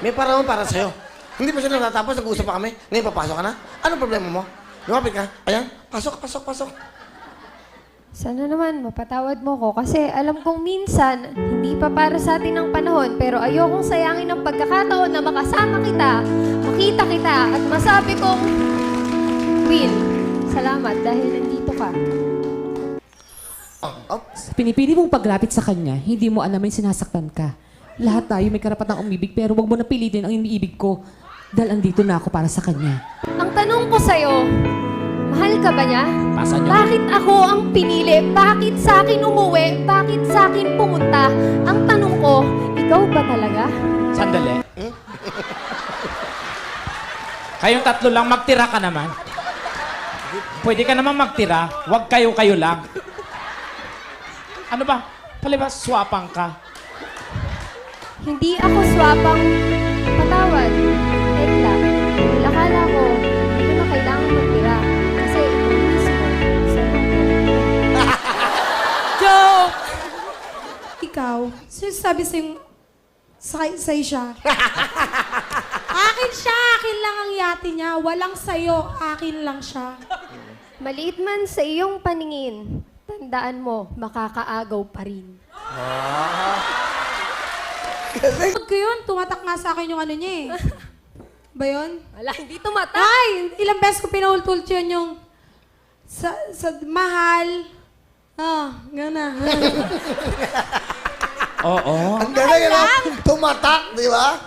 May parawan para sa'yo. Hindi pa siya natatapos, nag-uusap pa kami. Ngayon, papasok ka na? Anong problema mo? Lumapit ka. Ayan, pasok. Sana naman mapatawad mo ko kasi alam kong minsan hindi pa para sa atin ang panahon pero ayokong sayangin ang pagkakataon na makasama kita, makita kita at masabi kong Will, salamat dahil nandito ka. Pinipili mong paglapit sa kanya, hindi mo alam may sinasaktan ka. Lahat tayo may karapatang umibig pero wag mo na pilitin ang iniibig ko dahil andito na ako para sa kanya. Ang tanong ko sa'yo, mahal ka ba niya? Pasan niyo. Bakit ako ang pinili? Bakit sa akin umuwi? Bakit sa akin pumunta? Ang tanong ko, ikaw ba talaga? Sandali. Kayong tatlo lang, magtira ka naman. Pwede ka naman magtira, wag kayo-kayo lang. Ano ba? Palibas, swapang ka. Hindi ako swapang patawad. Tekla, dahil akala ko, hindi ko na kailangan magtira. Kasi ikaw mismo, sa Joke! Ikaw, sinasabi sa'yo siya. Akin lang ang yate niya. Walang sa'yo, akin lang siya. Maliit man sa iyong paningin, tandaan mo, makakaagaw pa rin. Pag ko yun, tumatak nga sa akin yung ano niya eh. Ba yun? Wala, hindi tumata. Ay! Ilang beses ko pinahultul yun yung sa mahal. Oo. Ang galing, ano? Tumatak, di ba?